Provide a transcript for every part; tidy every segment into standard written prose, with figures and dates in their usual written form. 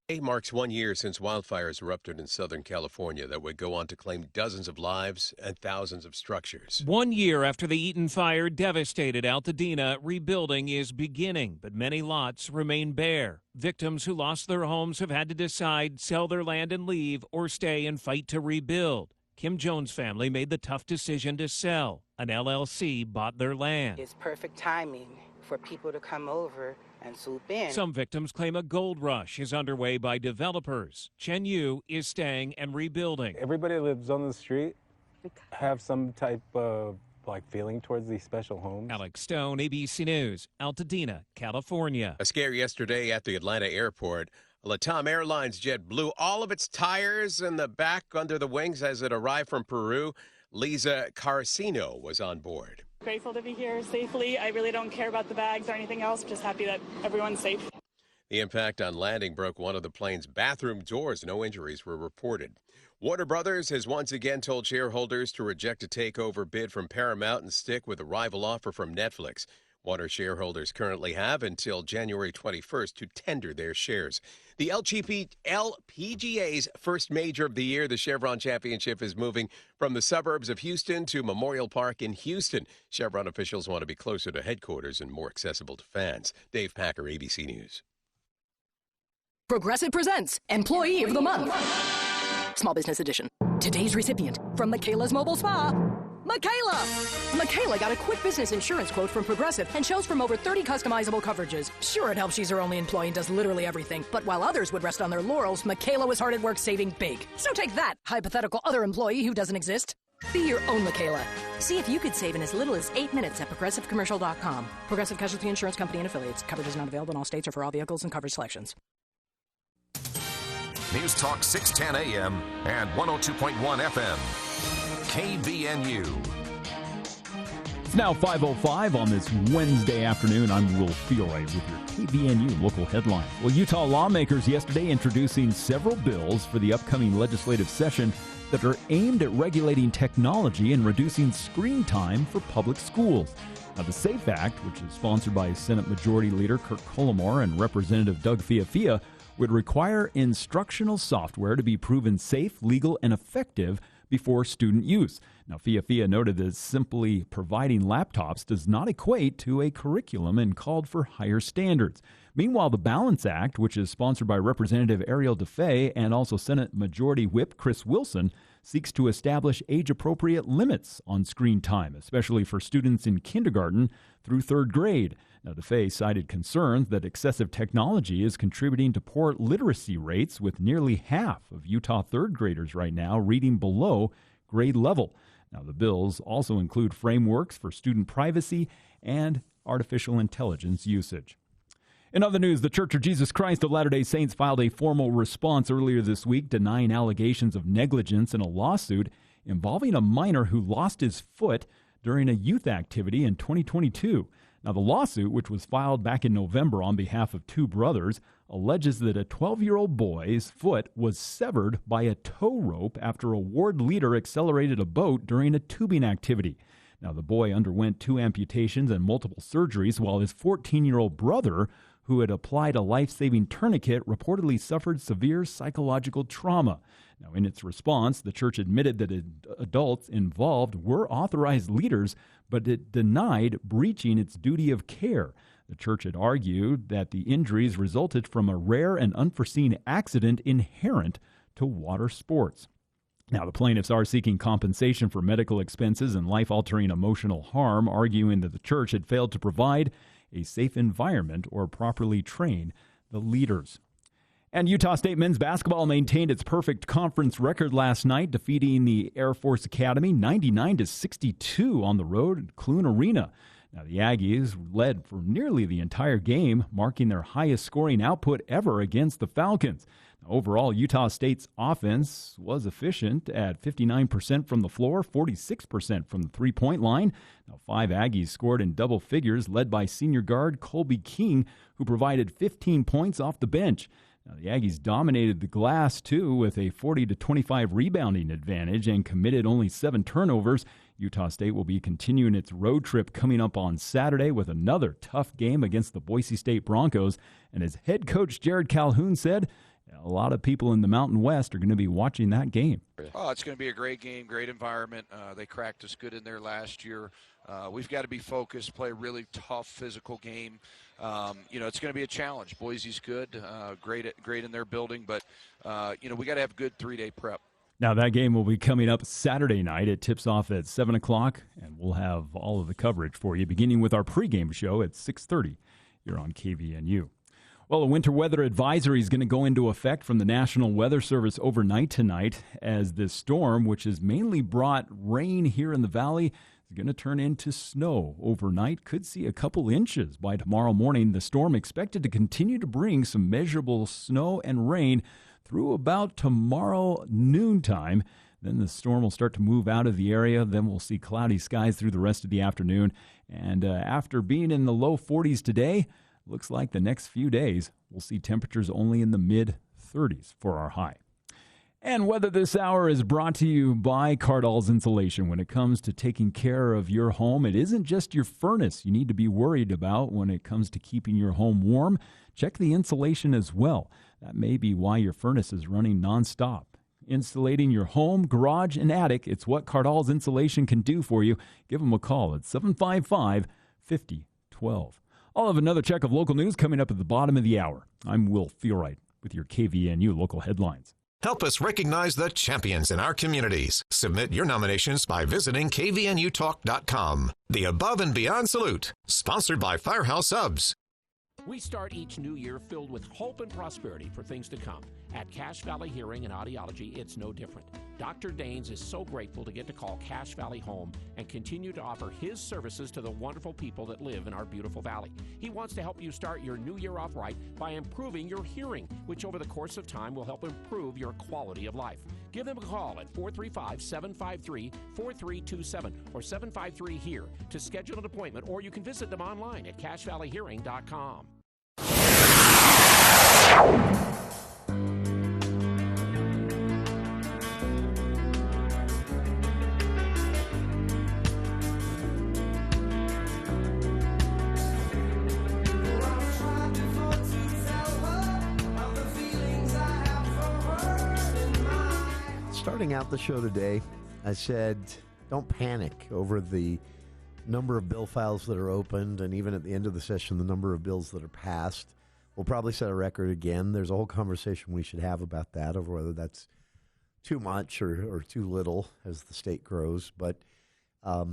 Today marks 1 year since wildfires erupted in Southern California that would go on to claim dozens of lives and thousands of structures. 1 year after the Eaton fire devastated Altadena, rebuilding is beginning, but many lots remain bare. Victims who lost their homes have had to decide sell their land and leave or stay and fight to rebuild. Kim Jones' family made the tough decision to sell. An LLC bought their land. It's perfect timing for people to come over and swoop in. Some victims claim a gold rush is underway by developers. Chen Yu is staying and rebuilding. Everybody that lives on the street have some type of feeling towards these special homes. Alex Stone, ABC News, Altadena, California. A scare yesterday at the Atlanta airport. A LATAM Airlines jet blew all of its tires in the back under the wings as it arrived from Peru. Lisa Carcino was on board. Grateful to be here safely. I really don't care about the bags or anything else. Just happy that everyone's safe. The impact on landing broke one of the plane's bathroom doors. No injuries were reported. Warner Brothers has once again told shareholders to reject a takeover bid from Paramount and stick with a rival offer from Netflix. Warner shareholders currently have until January 21st to tender their shares. The LPGA's first major of the year, the Chevron Championship, is moving from the suburbs of Houston to Memorial Park in Houston. Chevron officials want to be closer to headquarters and more accessible to fans. Dave Packer, ABC News. Progressive presents Employee of the Month. Small Business Edition. Today's recipient from Michaela's Mobile Spa, Michaela. Michaela got a quick business insurance quote from Progressive and chose from over 30 customizable coverages. Sure, it helps she's her only employee and does literally everything. But while others would rest on their laurels, Michaela was hard at work saving big. So take that, hypothetical other employee who doesn't exist. Be your own Michaela. See if you could save in as little as 8 minutes at ProgressiveCommercial.com. Progressive Casualty Insurance Company and Affiliates. Coverage is not available in all states or for all vehicles and coverage selections. News Talk 610 AM and 102.1 FM. KVNU. It's now 5:05 on this Wednesday afternoon. I'm Will Feelright with your KVNU local headlines. Well, Utah lawmakers yesterday introducing several bills for the upcoming legislative session that are aimed at regulating technology and reducing screen time for public schools. Now, the SAFE Act, which is sponsored by Senate Majority Leader Kirk Collimore and Representative Doug Fiafia, would require instructional software to be proven safe, legal, and effective before student use. Now, Fiafia noted that simply providing laptops does not equate to a curriculum and called for higher standards. Meanwhile, the Balance Act, which is sponsored by Representative Ariel DeFay and also Senate Majority Whip Chris Wilson, seeks to establish age-appropriate limits on screen time, especially for students in kindergarten through third grade. Now, DeFay cited concerns that excessive technology is contributing to poor literacy rates, with nearly half of Utah third graders right now reading below grade level. Now, the bills also include frameworks for student privacy and artificial intelligence usage. In other news, the Church of Jesus Christ of Latter-day Saints filed a formal response earlier this week denying allegations of negligence in a lawsuit involving a minor who lost his foot during a youth activity in 2022. Now, the lawsuit, which was filed back in November on behalf of two brothers, alleges that a 12-year-old boy's foot was severed by a tow rope after a ward leader accelerated a boat during a tubing activity. Now, the boy underwent 2 amputations and multiple surgeries, while his 14-year-old brother, who had applied a life-saving tourniquet, reportedly suffered severe psychological trauma. Now, in its response, the church admitted that adults involved were authorized leaders, but it denied breaching its duty of care. The church had argued that the injuries resulted from a rare and unforeseen accident inherent to water sports. Now, the plaintiffs are seeking compensation for medical expenses and life-altering emotional harm, arguing that the church had failed to provide a safe environment or properly train the leaders. And Utah State men's basketball maintained its perfect conference record last night, defeating the Air Force Academy 99-62 on the road at Clune Arena. Now, the Aggies led for nearly the entire game, marking their highest scoring output ever against the Falcons. Now, overall, Utah State's offense was efficient at 59% from the floor, 46% from the three-point line. Now, 5 Aggies scored in double figures, led by senior guard Colby King, who provided 15 points off the bench. Now, the Aggies dominated the glass, too, with a 40-25 rebounding advantage and committed only 7 turnovers. Utah State will be continuing its road trip coming up on Saturday with another tough game against the Boise State Broncos. And as head coach Jared Calhoun said, a lot of people in the Mountain West are going to be watching that game. Oh, it's going to be a great game, great environment. They cracked us good in there last year. We've got to be focused, play a really tough physical game. It's going to be a challenge. Boise's good, great in their building, but we got to have good 3-day prep. Now, that game will be coming up Saturday night. It tips off at 7 o'clock, and we'll have all of the coverage for you, beginning with our pregame show at 6:30 here on KVNU. Well, a winter weather advisory is going to go into effect from the National Weather Service overnight tonight, as this storm, which has mainly brought rain here in the valley, is going to turn into snow overnight. Could see a couple inches by tomorrow morning. The storm expected to continue to bring some measurable snow and rain through about tomorrow noontime. Then the storm will start to move out of the area. Then we'll see cloudy skies through the rest of the afternoon. And after being in the low 40s today, looks like the next few days we'll see temperatures only in the mid-30s for our high. And weather this hour is brought to you by Cardall's Insulation. When it comes to taking care of your home, it isn't just your furnace you need to be worried about when it comes to keeping your home warm. Check the insulation as well. That may be why your furnace is running nonstop. Insulating your home, garage, and attic, it's what Cardall's Insulation can do for you. Give them a call at 755-5012. I'll have another check of local news coming up at the bottom of the hour. I'm Will Feelright with your KVNU local headlines. Help us recognize the champions in our communities. Submit your nominations by visiting kvnutalk.com. The Above and Beyond Salute, sponsored by Firehouse Subs. We start each new year filled with hope and prosperity for things to come. At Cache Valley Hearing and Audiology, it's no different. Dr. Daines is so grateful to get to call Cache Valley home and continue to offer his services to the wonderful people that live in our beautiful valley. He wants to help you start your new year off right by improving your hearing, which over the course of time will help improve your quality of life. Give them a call at 435-753-4327 or 753-HERE to schedule an appointment, or you can visit them online at cachevalleyhearing.com. Starting out the show today, I said, don't panic over the number of bill files that are opened, and even at the end of the session, the number of bills that are passed. We'll probably set a record again. There's a whole conversation we should have about that, over whether that's too much or too little as the state grows. But I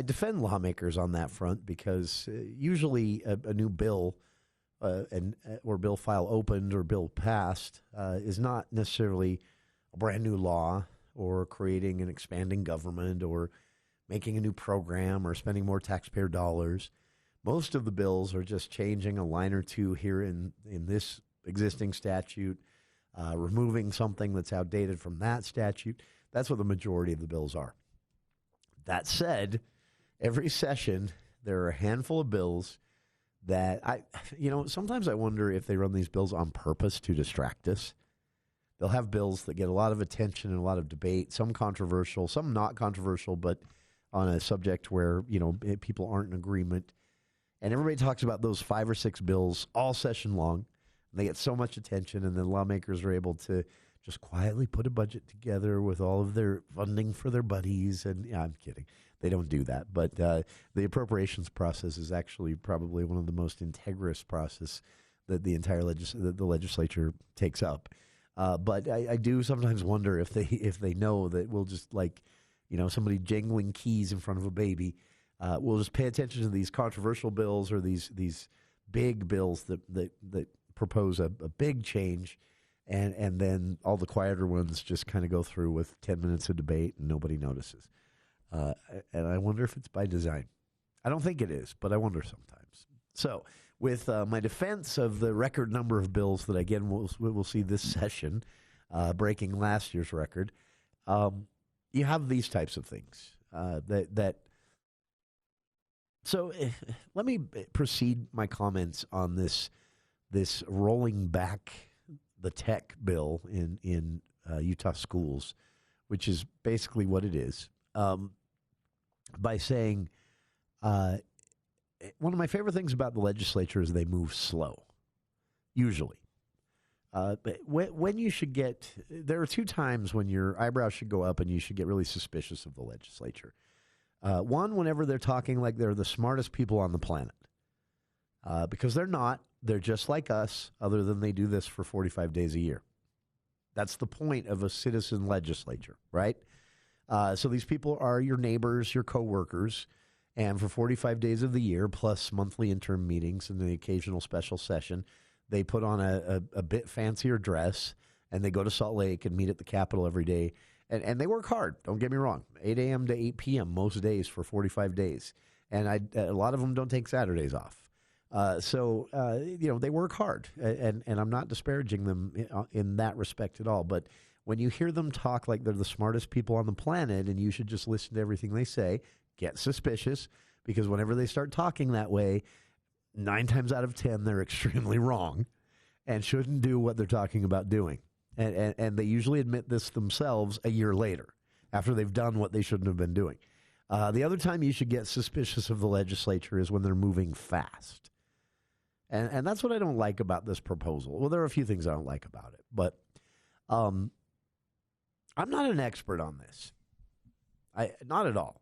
defend lawmakers on that front, because usually a new bill or bill file opened or bill passed is not necessarily a brand new law or creating an expanding government or making a new program or spending more taxpayer dollars. Most of the bills are just changing a line or two here in this existing statute, removing something that's outdated from that statute. That's what the majority of the bills are. That said, every session there are a handful of bills that sometimes I wonder if they run these bills on purpose to distract us. They'll have bills that get a lot of attention and a lot of debate, some controversial, some not controversial, but on a subject where, people aren't in agreement. And everybody talks about those 5 or 6 bills all session long. They get so much attention, and then lawmakers are able to just quietly put a budget together with all of their funding for their buddies. And yeah, I'm kidding. They don't do that. But the appropriations process is actually probably one of the most integrous process that the entire the legislature takes up. But I do sometimes wonder if they know that we'll just, like, somebody jangling keys in front of a baby. We'll just pay attention to these controversial bills or these big bills that propose a big change, and then all the quieter ones just kind of go through with 10 minutes of debate and nobody notices. And I wonder if it's by design. I don't think it is, but I wonder sometimes. So with my defense of the record number of bills that, again, we'll see this session, breaking last year's record, you have these types of things So let me proceed my comments on this rolling back the tech bill in Utah schools, which is basically what it is, by saying one of my favorite things about the legislature is they move slow, usually. But when you should get, there are two times when your eyebrows should go up and you should get really suspicious of the legislature. One, whenever they're talking like they're the smartest people on the planet. Because they're not. They're just like us, other than they do this for 45 days a year. That's the point of a citizen legislature, right? So these people are your neighbors, your coworkers, and for 45 days of the year, plus monthly interim meetings and the occasional special session, they put on a bit fancier dress, and they go to Salt Lake and meet at the Capitol every day. And they work hard, don't get me wrong, 8 a.m. to 8 p.m. most days for 45 days. And a lot of them don't take Saturdays off. So they work hard, and I'm not disparaging them in that respect at all. But when you hear them talk like they're the smartest people on the planet and you should just listen to everything they say, get suspicious, because whenever they start talking that way, 9 times out of 10, they're extremely wrong and shouldn't do what they're talking about doing. And they usually admit this themselves a year later after they've done what they shouldn't have been doing. The other time you should get suspicious of the legislature is when they're moving fast. And that's what I don't like about this proposal. Well, there are a few things I don't like about it, but I'm not an expert on this. Not at all.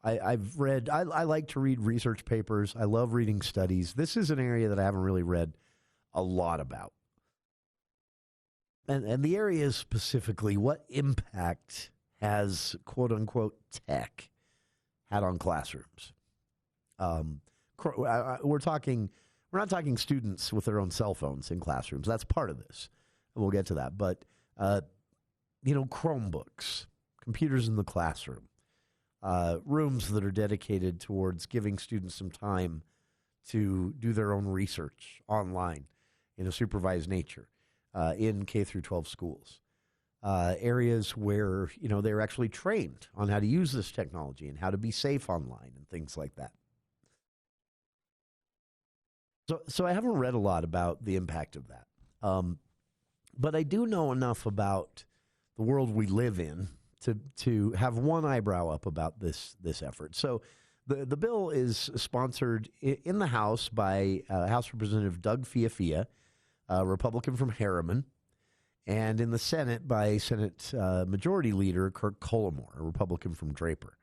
I've read, I like to read research papers. I love reading studies. This is an area that I haven't really read a lot about. And the area is specifically what impact has quote-unquote tech had on classrooms. We're not talking students with their own cell phones in classrooms. That's part of this. We'll get to that. But, Chromebooks, computers in the classroom, rooms that are dedicated towards giving students some time to do their own research online in a supervised nature in K through 12 schools. Areas where, they're actually trained on how to use this technology and how to be safe online and things like that. So I haven't read a lot about the impact of that. But I do know enough about the world we live in to have one eyebrow up about this effort. So the bill is sponsored in the House by House Representative Doug Fiafia, a Republican from Harriman, and in the Senate by Senate Majority Leader Kirk Collimore, a Republican from Draper.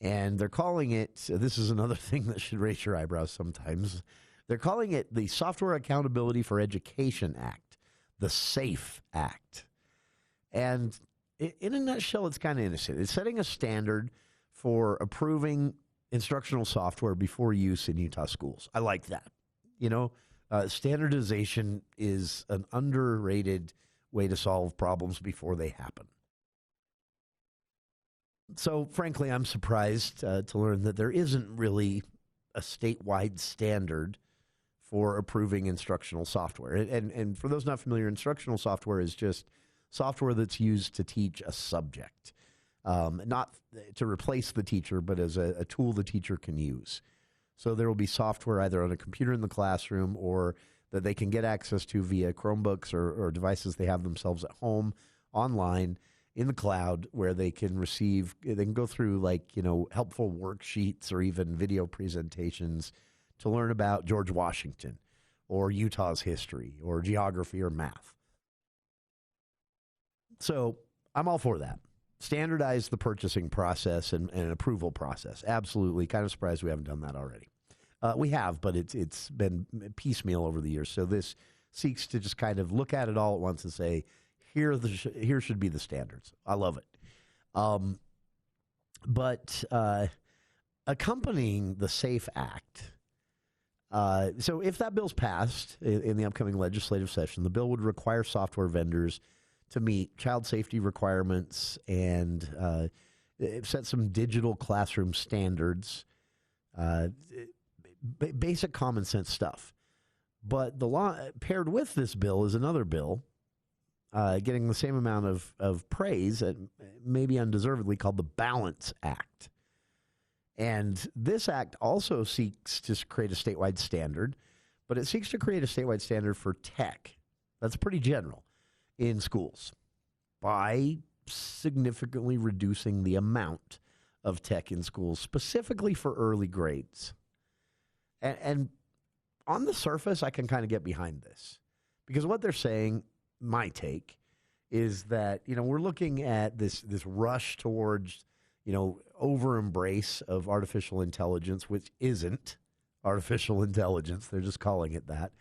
And they're calling it, this is another thing that should raise your eyebrows sometimes, they're calling it the Software Accountability for Education Act, the SAFE Act. And in a nutshell, it's kind of innocent. It's setting a standard for approving instructional software before use in Utah schools. I like that. Standardization is an underrated way to solve problems before they happen. So, frankly, I'm surprised to learn that there isn't really a statewide standard for approving instructional software. And for those not familiar, instructional software is just software that's used to teach a subject, not to replace the teacher, but as a tool the teacher can use. So there will be software either on a computer in the classroom or that they can get access to via Chromebooks or devices they have themselves at home, online, in the cloud, where they can go through helpful worksheets or even video presentations to learn about George Washington or Utah's history or geography or math. So I'm all for that. Standardize the purchasing process and approval process. Absolutely. Kind of surprised we haven't done that already. We have, but it's been piecemeal over the years. So this seeks to just kind of look at it all at once and say, here should be the standards. I love it. But accompanying the SAFE Act, so if that bill's passed in the upcoming legislative session, the bill would require software vendors to meet child safety requirements and set some digital classroom standards, basic common sense stuff. But the law paired with this bill is another bill getting the same amount of praise, maybe undeservedly, called the Balance Act. And this act also seeks to create a statewide standard, but it seeks to create a statewide standard for tech. That's pretty general in schools by significantly reducing the amount of tech in schools, specifically for early grades. And on the surface, I can kind of get behind this Because what they're saying, my take, is that, we're looking at this rush towards, over-embrace of artificial intelligence, which isn't artificial intelligence. They're just calling it that.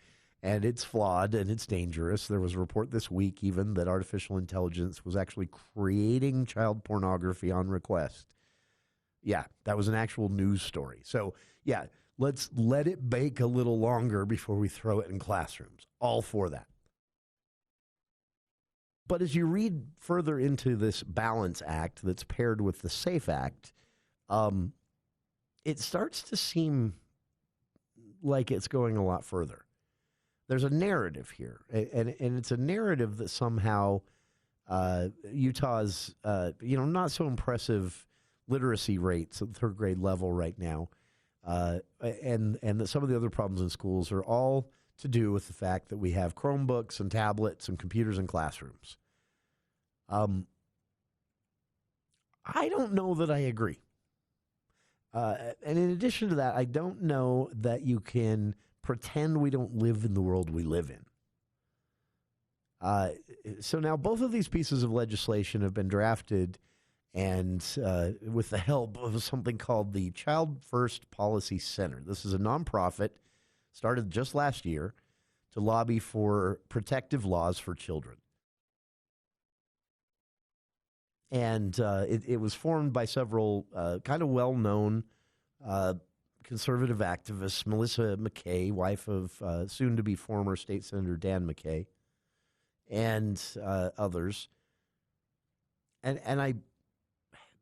And it's flawed and it's dangerous. There was a report this week even that artificial intelligence was actually creating child pornography on request. Yeah, that was an actual news story. So, yeah, let's let it bake a little longer before we throw it in classrooms. All for that. But as you read further into this Balance Act that's paired with the SAFE Act, it starts to seem like it's going a lot further. There's a narrative here, and it's a narrative that somehow Utah's, not so impressive literacy rates at the third grade level right now, and that some of the other problems in schools are all to do with the fact that we have Chromebooks and tablets and computers in classrooms. I don't know that I agree. And in addition to that, I don't know that you can pretend we don't live in the world we live in. So now both of these pieces of legislation have been drafted and with the help of something called the Child First Policy Center. This is a nonprofit started just last year to lobby for protective laws for children. And it was formed by several kind of well-known conservative activists, Melissa McKay, wife of soon-to-be former State Senator Dan McKay, and others. And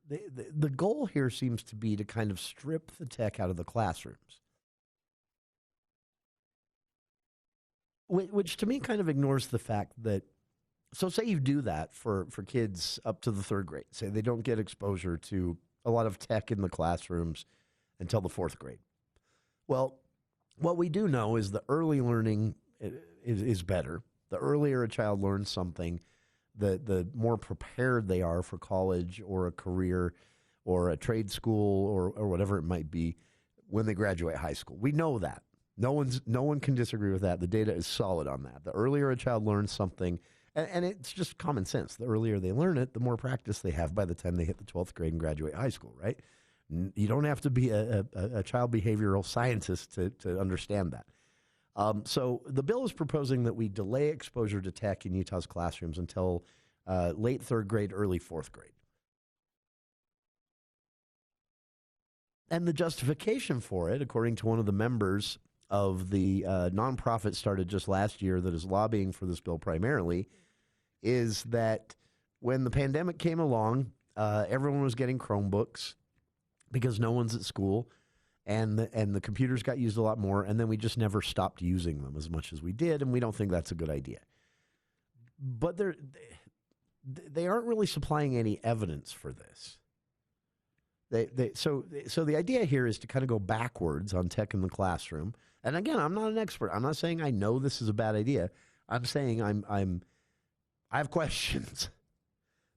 the goal here seems to be to kind of strip the tech out of the classrooms, which to me kind of ignores the fact that, so say you do that for kids up to the third grade. Say they don't get exposure to a lot of tech in the classrooms until the fourth grade. Well, what we do know is the early learning is better. The earlier a child learns something, the more prepared they are for college or a career or a trade school or whatever it might be when they graduate high school. We know that. No one can disagree with that. The data is solid on that. The earlier a child learns something, and it's just common sense. The earlier they learn it, the more practice they have by the time they hit the 12th grade and graduate high school, right? You don't have to be a child behavioral scientist to understand that. So the bill is proposing that we delay exposure to tech in Utah's classrooms until late third grade, early fourth grade. And the justification for it, according to one of the members of the nonprofit started just last year that is lobbying for this bill primarily, is that when the pandemic came along, everyone was getting Chromebooks because no one's at school, and the computers got used a lot more, and then we just never stopped using them as much as we did, and we don't think that's a good idea. But they aren't really supplying any evidence for this. So the idea here is to kind of go backwards on tech in the classroom. And again, I'm not an expert. I'm not saying I know this is a bad idea. I'm saying I have questions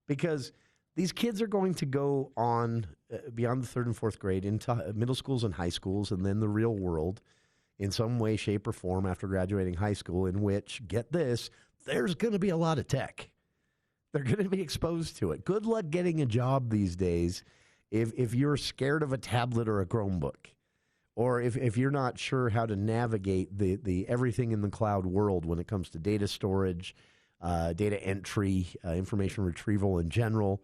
because these kids are going to go on beyond the third and fourth grade into middle schools and high schools and then the real world in some way, shape, or form after graduating high school, in which, get this, there's going to be a lot of tech. They're going to be exposed to it. Good luck getting a job these days if you're scared of a tablet or a Chromebook, or if you're not sure how to navigate the everything in the cloud world when it comes to data storage, data entry, information retrieval in general.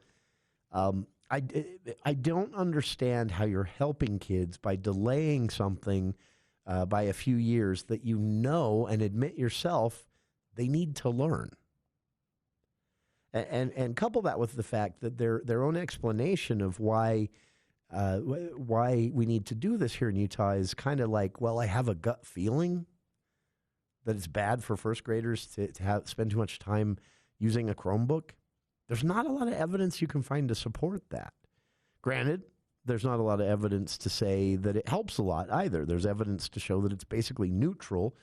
I don't understand how you're helping kids by delaying something by a few years that you know and admit yourself they need to learn. And couple that with the fact that their own explanation of why we need to do this here in Utah is kind of like, well, I have a gut feeling that it's bad for first graders to spend too much time using a Chromebook. There's not a lot of evidence you can find to support that. Granted, there's not a lot of evidence to say that it helps a lot either. There's evidence to show that it's basically neutral,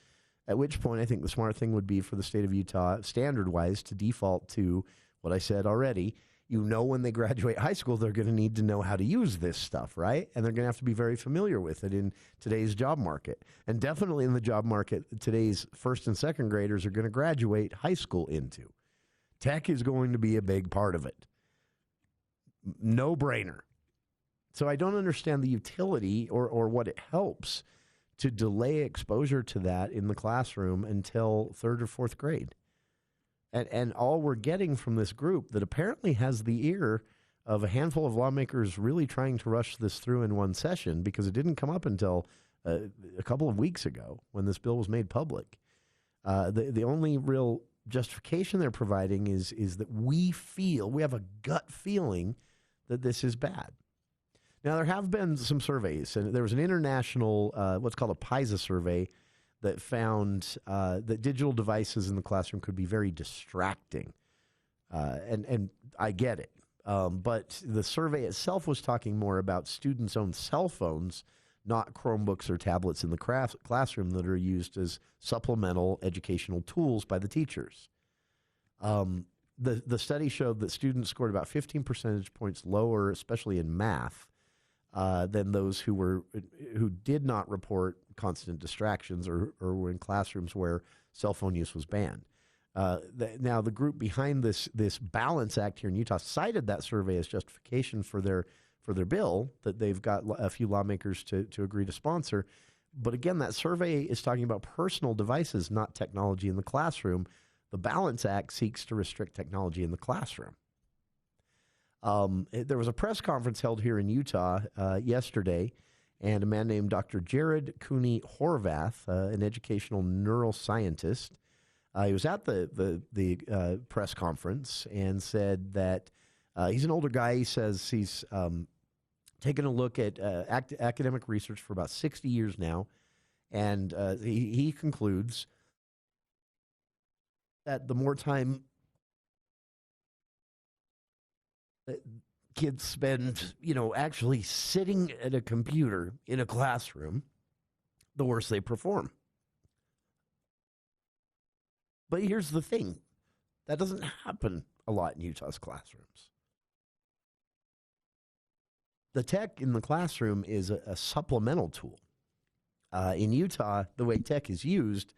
at which point I think the smart thing would be for the state of Utah, standard-wise, to default to what I said already, when they graduate high school, they're going to need to know how to use this stuff, right? And they're going to have to be very familiar with it in today's job market. And definitely in the job market, today's first and second graders are going to graduate high school into. Tech is going to be a big part of it. No brainer. So I don't understand the utility or what it helps to delay exposure to that in the classroom until third or fourth grade. And all we're getting from this group that apparently has the ear of a handful of lawmakers really trying to rush this through in one session, because it didn't come up until a couple of weeks ago when this bill was made public. The only real justification they're providing is that we have a gut feeling that this is bad. Now, there have been some surveys, and there was an international, what's called a PISA survey, that found that digital devices in the classroom could be very distracting. And I get it. But the survey itself was talking more about students' own cell phones, not Chromebooks or tablets in the classroom that are used as supplemental educational tools by the teachers. The study showed that students scored about 15 percentage points lower, especially in math, than those who did not report constant distractions or were in classrooms where cell phone use was banned. Now, the group behind this Balance Act here in Utah cited that survey as justification for their bill that they've got a few lawmakers to agree to sponsor. But again, that survey is talking about personal devices, not technology in the classroom. The Balance Act seeks to restrict technology in the classroom. There was a press conference held here in Utah yesterday, and a man named Dr. Jared Cooney Horvath, an educational neuroscientist, he was at the press conference and said that he's an older guy. He says he's taken a look at academic research for about 60 years now, and he concludes that the more time kids spend, actually sitting at a computer in a classroom, the worse they perform. But here's the thing. That doesn't happen a lot in Utah's classrooms. The tech in the classroom is a supplemental tool. In Utah, the way tech is used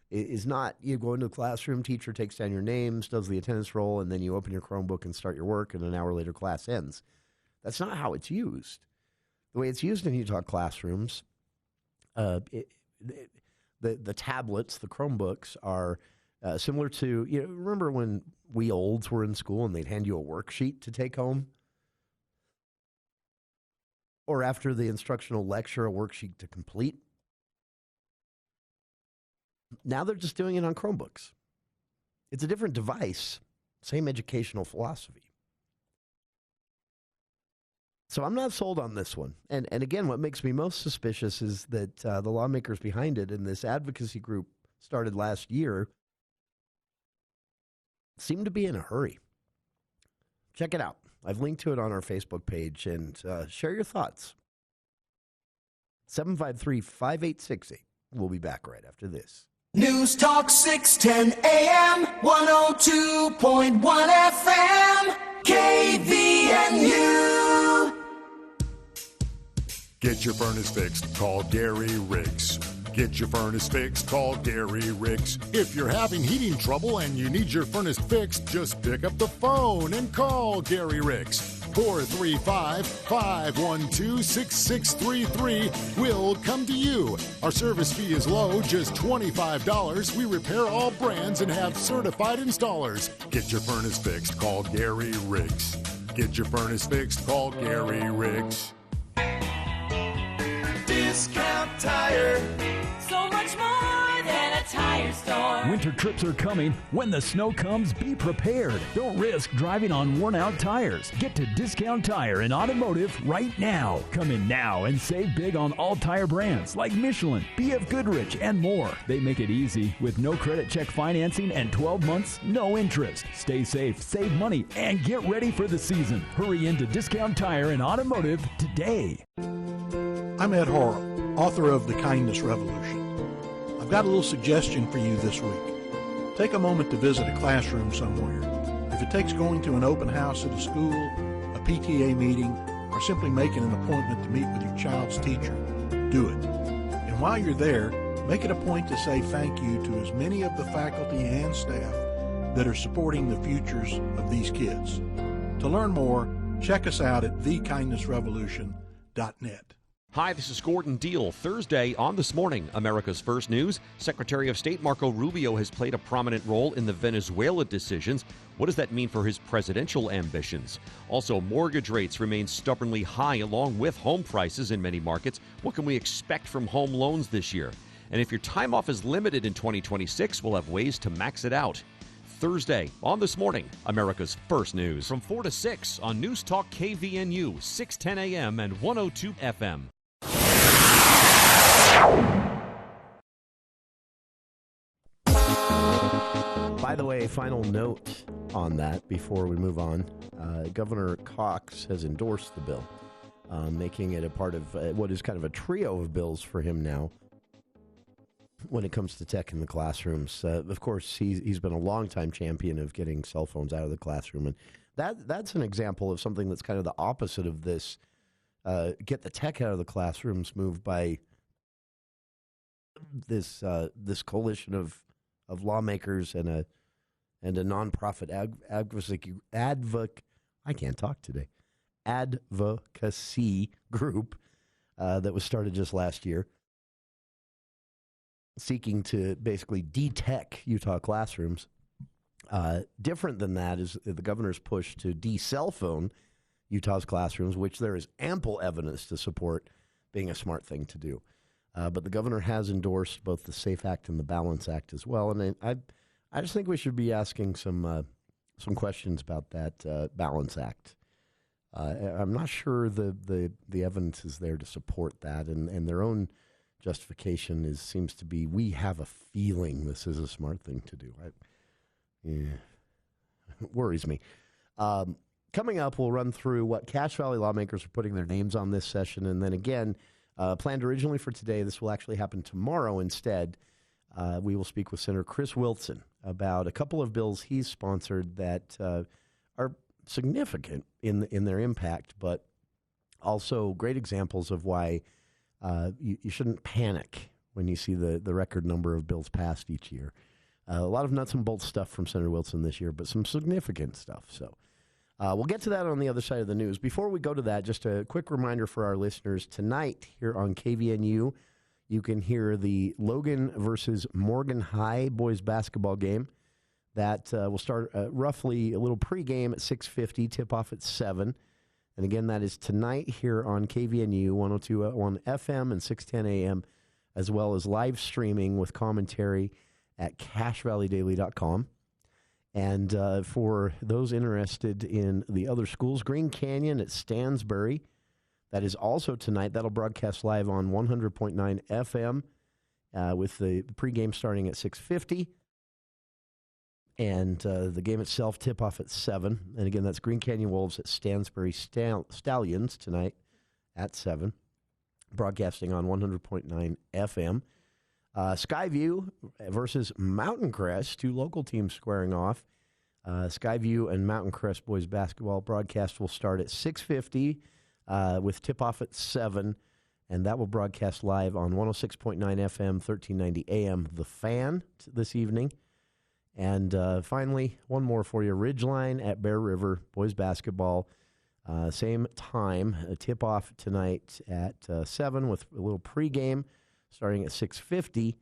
is not you go into the classroom, teacher takes down your names, does the attendance roll, and then you open your Chromebook and start your work, and an hour later class ends. That's not how it's used. The way it's used in Utah classrooms, the tablets, the Chromebooks, are similar to, remember when we olds were in school and they'd hand you a worksheet to take home? Or after the instructional lecture, a worksheet to complete? Now they're just doing it on Chromebooks. It's a different device, same educational philosophy. So I'm not sold on this one. And again, what makes me most suspicious is that the lawmakers behind it and this advocacy group started last year seem to be in a hurry. Check it out. I've linked to it on our Facebook page, and share your thoughts. 753-5868. We'll be back right after this. News Talk 610 AM, 102.1 FM, KVNU. Get your furnace fixed. Call Gary Riggs. Get your furnace fixed. Call Gary Riggs. If you're having heating trouble and you need your furnace fixed, just pick up the phone and call Gary Riggs. 435-512-6633. We'll come to you. Our service fee is low, just $25. We repair all brands and have certified installers. Get your furnace fixed. Call Gary Riggs. Get your furnace fixed. Call Gary Riggs. Discount Tire. So much more than a tire store. Winter trips are coming. When the snow comes, be prepared. Don't risk driving on worn-out tires. Get to Discount Tire and Automotive right now. Come in now and save big on all tire brands like Michelin, BF Goodrich, and more. They make it easy with no credit check financing and 12 months, no interest. Stay safe, save money, and get ready for the season. Hurry into Discount Tire and Automotive today. I'm Ed Horrell, author of The Kindness Revolution. I've got a little suggestion for you this week. Take a moment to visit a classroom somewhere If it takes going to an open house at a school, a PTA meeting, or simply making an appointment to meet with your child's teacher, do it. And while you're there, make it a point to say thank you to as many of the faculty and staff that are supporting the futures of these kids. To learn more, check us out at thekindnessrevolution.net. Hi, this is Gordon Deal. Thursday on This Morning, America's First News. Secretary of State Marco Rubio has played a prominent role in the Venezuela decisions. What does that mean for his presidential ambitions? Also, mortgage rates remain stubbornly high along with home prices in many markets. What can we expect from home loans this year? And if your time off is limited in 2026, we'll have ways to max it out. Thursday on This Morning, America's First News. From 4 to 6 on News Talk KVNU, 610 AM and 102 FM. By the way, final note on that before we move on. Governor Cox has endorsed the bill, making it a part of what is kind of a trio of bills for him now when it comes to tech in the classrooms. Of course, he's been a longtime champion of getting cell phones out of the classroom, and that's an example of something that's kind of the opposite of this. Get the tech out of the classrooms moved by this coalition of lawmakers and a nonprofit advocacy group that was started just last year, seeking to basically de-tech Utah classrooms. Different than that is the governor's push to de-cell phone Utah's classrooms, which there is ample evidence to support being a smart thing to do. But the governor has endorsed both the SAFE Act and the Balance Act as well. And I just think we should be asking some questions about that Balance Act. I'm not sure the evidence is there to support that, and their own justification seems to be, we have a feeling this is a smart thing to do. It worries me. Coming up, we'll run through what Cache Valley lawmakers are putting their names on this session, and then again, planned originally for today, this will actually happen tomorrow instead. We will speak with Senator Chris Wilson about a couple of bills he's sponsored that are significant in their impact, but also great examples of why you shouldn't panic when you see the record number of bills passed each year. A lot of nuts and bolts stuff from Senator Wilson this year, but some significant stuff. So we'll get to that on the other side of the news. Before we go to that, just a quick reminder for our listeners. Tonight here on KVNU, you can hear the Logan versus Morgan High boys basketball game. That will start roughly a little pregame at 6:50, tip-off at 7. And again, that is tonight here on KVNU, 102.1 FM and 610 AM, as well as live streaming with commentary at CacheValleyDaily.com. And for those interested in the other schools, Green Canyon at Stansbury, that is also tonight. That'll broadcast live on 100.9 FM with the pregame starting at 6:50. And the game itself, tip-off at 7. And again, that's Green Canyon Wolves at Stansbury Stallions tonight at 7, broadcasting on 100.9 FM. Skyview versus Mountain Crest, two local teams squaring off. Skyview and Mountain Crest boys basketball broadcast will start at 6:50 with tip-off at 7, and that will broadcast live on 106.9 FM, 1390 AM, The Fan this evening. And finally, one more for you, Ridgeline at Bear River boys basketball. Same time, a tip-off tonight at 7 with a little pregame starting at 6:50.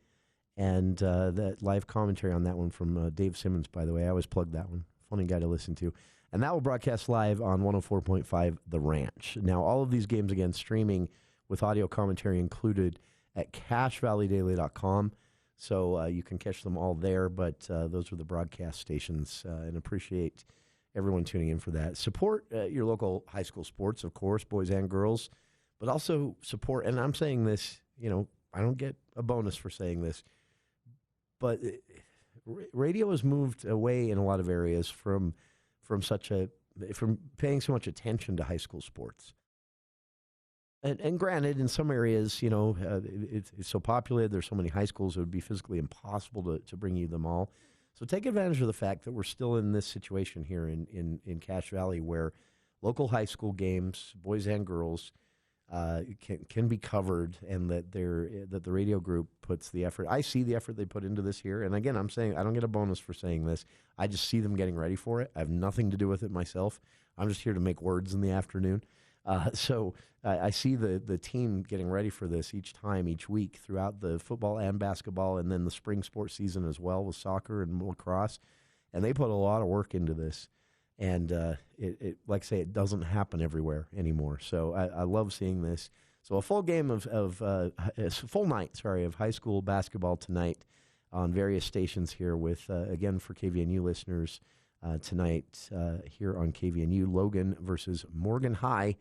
And that live commentary on that one from Dave Simmons, by the way. I always plug that one. Funny guy to listen to. And that will broadcast live on 104.5 The Ranch. Now, all of these games, again, streaming with audio commentary included at CacheValleyDaily.com. So you can catch them all there, but those are the broadcast stations, and appreciate everyone tuning in for that. Support your local high school sports, of course, boys and girls, but also support, and I'm saying this, I don't get a bonus for saying this, but radio has moved away in a lot of areas from paying so much attention to high school sports. And granted, in some areas, it's so populated, there's so many high schools, it would be physically impossible to bring you them all. So take advantage of the fact that we're still in this situation here in Cache Valley where local high school games, boys and girls, can be covered, and that the radio group puts the effort. I see the effort they put into this here, and again, I'm saying I don't get a bonus for saying this. I just see them getting ready for it. I have nothing to do with it myself. I'm just here to make words in the afternoon. So I see the team getting ready for this each week throughout the football and basketball, and then the spring sports season as well with soccer and lacrosse, and they put a lot of work into this. And it like I say, it doesn't happen everywhere anymore. So I love seeing this. So a full game full night of high school basketball tonight on various stations here with, again, for KVNU listeners, tonight here on KVNU, Logan versus Morgan High.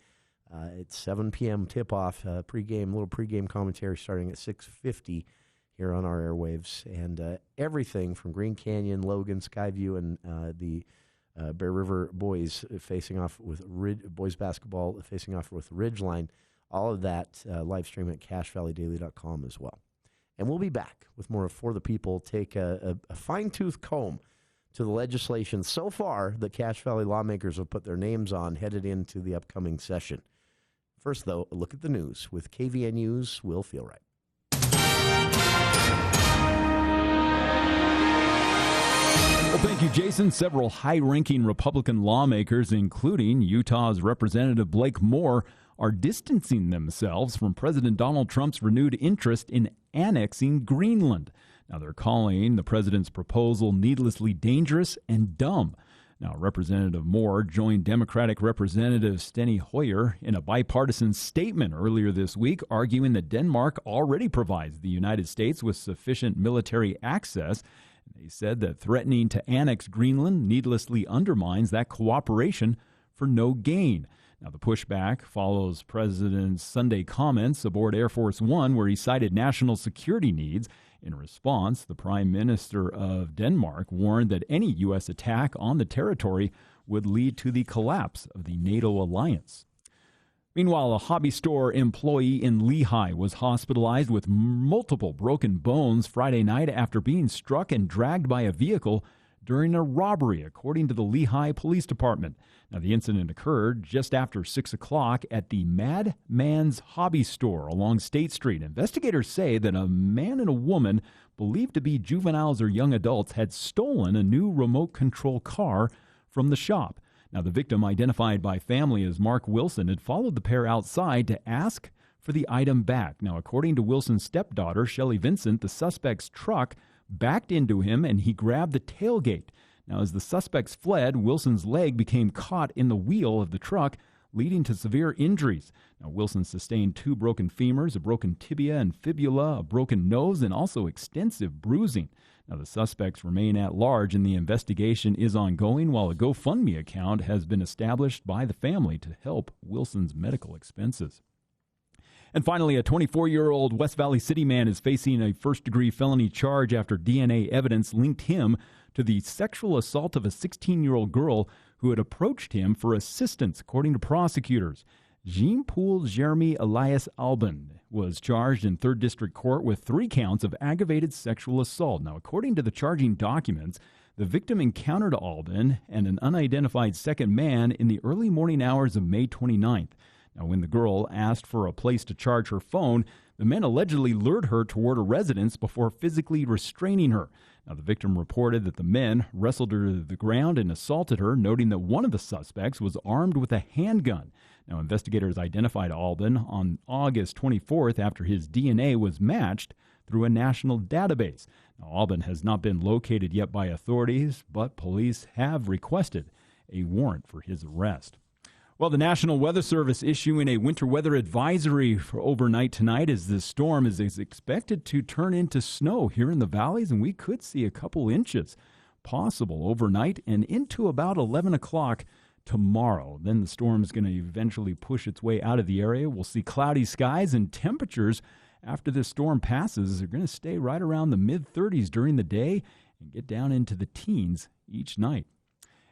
It's 7 p.m. tip-off, little pregame commentary starting at 6:50 here on our airwaves. And everything from Green Canyon, Logan, Skyview, and the Bear River boys facing off with boys basketball facing off with Ridgeline. All of that live stream at CacheValleyDaily.com as well. And we'll be back with more of For the People. Take a fine-tooth comb to the legislation so far that Cache Valley lawmakers have put their names on headed into the upcoming session. First, though, a look at the news with KVNU's Will Feel Right. Well, thank you, Jason. Several high-ranking Republican lawmakers, including Utah's Representative Blake Moore, are distancing themselves from President Donald Trump's renewed interest in annexing Greenland. Now, they're calling the president's proposal needlessly dangerous and dumb. Now, Representative Moore joined Democratic Representative Steny Hoyer in a bipartisan statement earlier this week, arguing that Denmark already provides the United States with sufficient military access. They said that threatening to annex Greenland needlessly undermines that cooperation for no gain. Now, the pushback follows President's Sunday comments aboard Air Force One, where he cited national security needs. In response, the Prime Minister of Denmark warned that any U.S. attack on the territory would lead to the collapse of the NATO alliance. Meanwhile, a hobby store employee in Lehigh was hospitalized with multiple broken bones Friday night after being struck and dragged by a vehicle during a robbery, according to the Lehigh Police Department. Now, the incident occurred just after 6 o'clock at the Madman's Hobby Store along State Street. Investigators say that a man and a woman believed to be juveniles or young adults had stolen a new remote control car from the shop. Now, the victim, identified by family as Mark Wilson, had followed the pair outside to ask for the item back. Now, according to Wilson's stepdaughter, Shelley Vincent, the suspect's truck backed into him and he grabbed the tailgate. Now, as the suspects fled, Wilson's leg became caught in the wheel of the truck, leading to severe injuries. Now, Wilson sustained 2 broken femurs, a broken tibia and fibula, a broken nose, and also extensive bruising. Now, the suspects remain at large, and the investigation is ongoing, while a GoFundMe account has been established by the family to help Wilson's medical expenses. And finally, a 24-year-old West Valley City man is facing a first-degree felony charge after DNA evidence linked him to the sexual assault of a 16-year-old girl who had approached him for assistance, according to prosecutors. Jean-Paul Jeremy Elias Albin was charged in 3rd District Court with 3 counts of aggravated sexual assault. Now, according to the charging documents, the victim encountered Albin and an unidentified second man in the early morning hours of May 29th. Now, when the girl asked for a place to charge her phone, the men allegedly lured her toward a residence before physically restraining her. Now, the victim reported that the men wrestled her to the ground and assaulted her, noting that one of the suspects was armed with a handgun. Now, investigators identified Albin on August 24th after his DNA was matched through a national database. Now, Albin has not been located yet by authorities, but police have requested a warrant for his arrest. Well, the National Weather Service issuing a winter weather advisory for overnight tonight as this storm is expected to turn into snow here in the valleys, and we could see a couple inches possible overnight and into about 11 o'clock tomorrow. Then the storm is going to eventually push its way out of the area. We'll see cloudy skies, and temperatures after this storm passes are going to stay right around the mid-30s during the day and get down into the teens each night.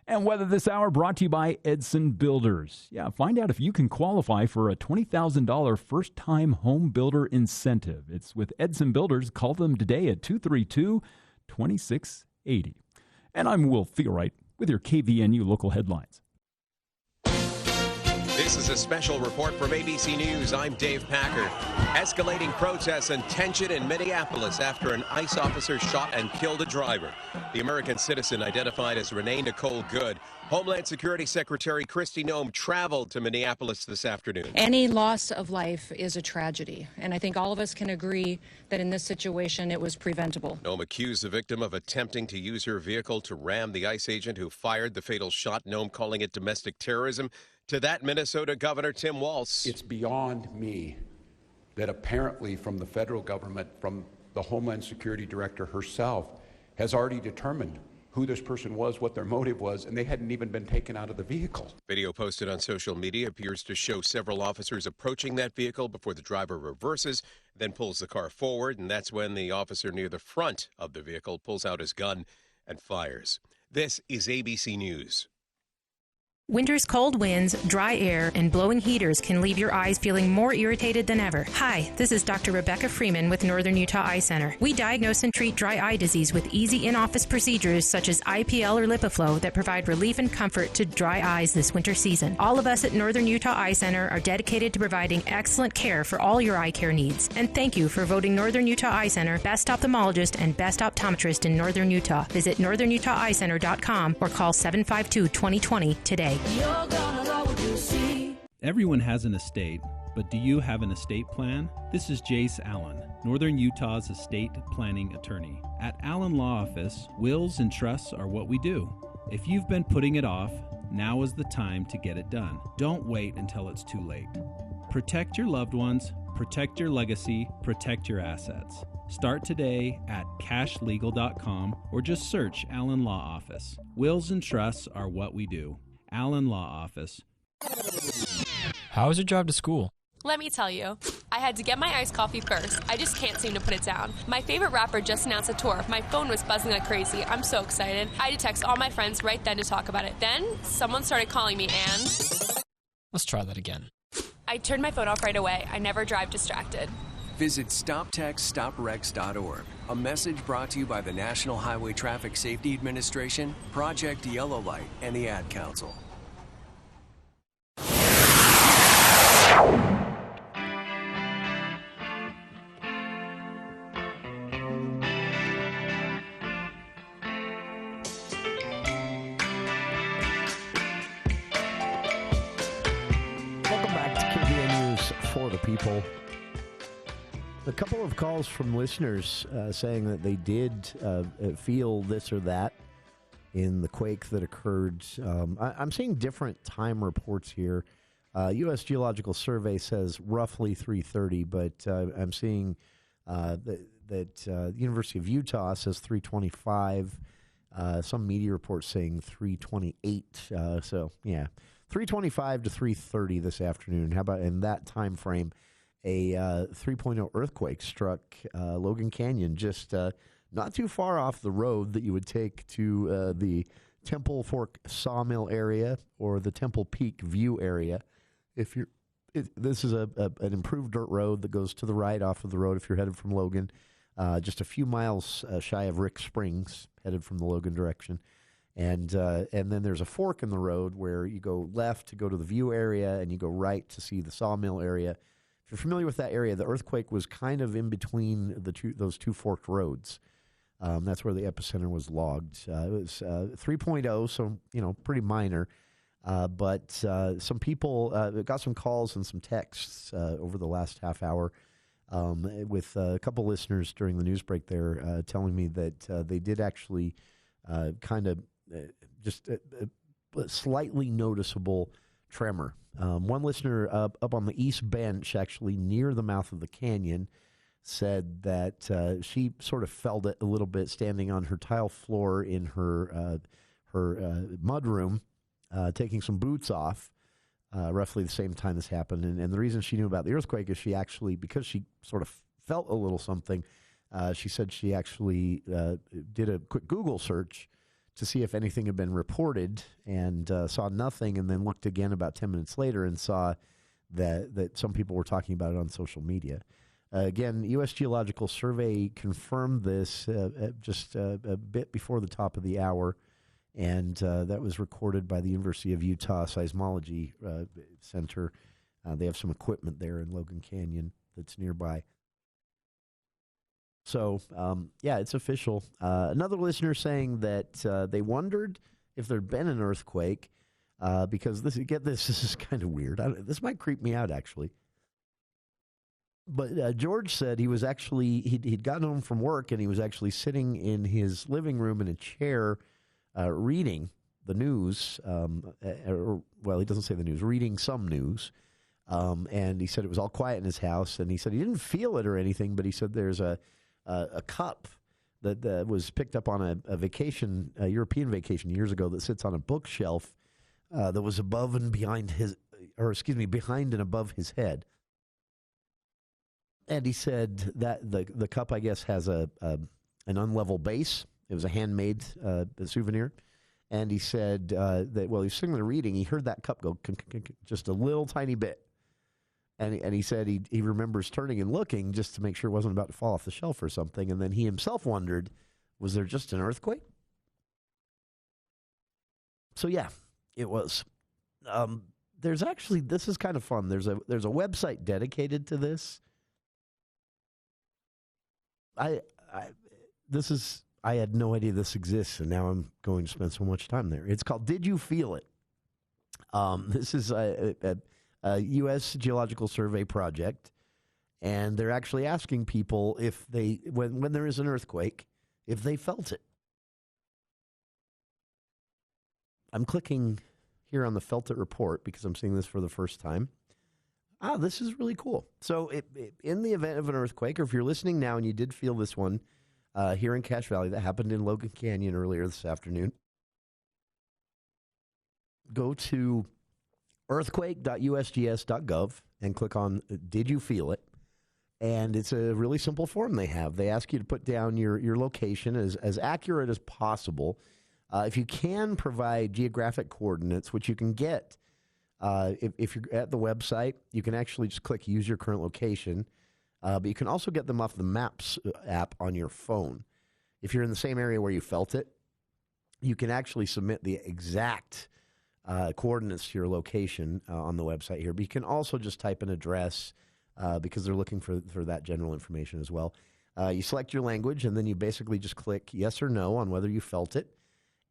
And weather this hour brought to you by Edson Builders. Yeah, find out if you can qualify for a $20,000 first-time home builder incentive. It's with Edson Builders. Call them today at 232-2680. And I'm Will Theorite with your KVNU local headlines. This is a special report from ABC News. I'm Dave Packer. Escalating protests and tension in Minneapolis after an ICE officer shot and killed a driver. The American citizen identified as Renee Nicole Good. Homeland Security Secretary Kristi Noem traveled to Minneapolis this afternoon. Any loss of life is a tragedy, and I think all of us can agree that in this situation it was preventable. Noem accused the victim of attempting to use her vehicle to ram the ICE agent who fired the fatal shot. Noem calling it domestic terrorism. To that, Minnesota Governor Tim Walz. It's beyond me that apparently from the federal government, from the Homeland Security Director herself, has already determined who this person was, what their motive was, and they hadn't even been taken out of the vehicle. Video posted on social media appears to show several officers approaching that vehicle before the driver reverses, then pulls the car forward, and that's when the officer near the front of the vehicle pulls out his gun and fires. This is ABC News. Winter's cold winds, dry air, and blowing heaters can leave your eyes feeling more irritated than ever. Hi, this is Dr. Rebecca Freeman with Northern Utah Eye Center. We diagnose and treat dry eye disease with easy in-office procedures such as IPL or LipiFlow that provide relief and comfort to dry eyes this winter season. All of us at Northern Utah Eye Center are dedicated to providing excellent care for all your eye care needs. And thank you for voting Northern Utah Eye Center Best Ophthalmologist and Best Optometrist in Northern Utah. Visit northernutaheyecenter.com or call 752-2020 today. Everyone has an estate, but do you have an estate plan? This is Jace Allen, Northern Utah's estate planning attorney. At Allen Law Office, wills and trusts are what we do. If you've been putting it off, now is the time to get it done. Don't wait until it's too late. Protect your loved ones, protect your legacy, protect your assets. Start today at cashlegal.com or just search Allen Law Office. Wills and trusts are what we do. Allen Law Office. How was your drive to school? Let me tell you, I had to get my iced coffee first. I just can't seem to put it down. My favorite rapper just announced a tour. My phone was buzzing like crazy. I'm so excited. I had to text all my friends right then to talk about it. Then, someone started calling me and... Let's try that again. I turned my phone off right away. I never drive distracted. Visit StopTextStopWrecks.org. A message brought to you by the National Highway Traffic Safety Administration, Project Yellow Light, and the Ad Council. Welcome back to KVN News for the People. A couple of calls from listeners saying that they did feel this or that in the quake that occurred. I'm seeing different time reports here. U.S. Geological Survey says roughly 3:30, but I'm seeing that University of Utah says 3:25. Some media reports saying 3:28. So, yeah, 3:25 to 3:30 this afternoon. How about in that time frame? A 3.0 earthquake struck Logan Canyon, just not too far off the road that you would take to the Temple Fork Sawmill area or the Temple Peak View area. This is an improved dirt road that goes to the right off of the road if you're headed from Logan, just a few miles shy of Rick Springs, headed from the Logan direction. And then there's a fork in the road where you go left to go to the View area and you go right to see the Sawmill area. If you're familiar with that area, the earthquake was kind of in between those two forked roads. That's where the epicenter was logged. It was 3.0, so pretty minor. But some people got some calls and some texts over the last half hour with a couple listeners during the news break there telling me that they did actually kind of just a slightly noticeable tremor. One listener up on the east bench, actually near the mouth of the canyon, said that she sort of felt it a little bit standing on her tile floor in her mud room, taking some boots off, roughly the same time this happened. And the reason she knew about the earthquake is because she sort of felt a little something, she said she actually did a quick Google search to see if anything had been reported and saw nothing, and then looked again about 10 minutes later and saw that some people were talking about it on social media. Again, U.S. Geological Survey confirmed this just a bit before the top of the hour, and that was recorded by the University of Utah Seismology Center. They have some equipment there in Logan Canyon that's nearby. So, yeah, it's official. Another listener saying that they wondered if there'd been an earthquake because this is kind of weird. This might creep me out, actually. But George said he was actually, he'd gotten home from work and he was actually sitting in his living room in a chair reading the news. Well, he doesn't say the news, reading some news. And he said it was all quiet in his house. And he said he didn't feel it or anything, but he said there's a cup that was picked up on a vacation, a European vacation years ago that sits on a bookshelf that was above and behind behind and above his head. And he said that the cup, I guess, has an unlevel base. It was a handmade souvenir. And he said that while he was sitting there reading, he heard that cup go just a little tiny bit. And he said he remembers turning and looking just to make sure it wasn't about to fall off the shelf or something. And then he himself wondered, was there just an earthquake? So, yeah, it was. There's actually, this is kind of fun. There's a website dedicated to this. I had no idea this exists, and now I'm going to spend so much time there. It's called Did You Feel It? This is a U.S. Geological Survey project, and they're actually asking people if they, when there is an earthquake, if they felt it. I'm clicking here on the Felt It report because I'm seeing this for the first time. This is really cool. So in the event of an earthquake, or if you're listening now and you did feel this one here in Cache Valley that happened in Logan Canyon earlier this afternoon, go to earthquake.usgs.gov and click on Did You Feel It? And it's a really simple form they have. They ask you to put down your location as accurate as possible. If you can provide geographic coordinates, which you can get if you're at the website, you can actually just click Use Your Current Location. But you can also get them off the Maps app on your phone. If you're in the same area where you felt it, you can actually submit the exact coordinates to your location on the website here. But you can also just type an address because they're looking for that general information as well. You select your language, and then you basically just click yes or no on whether you felt it.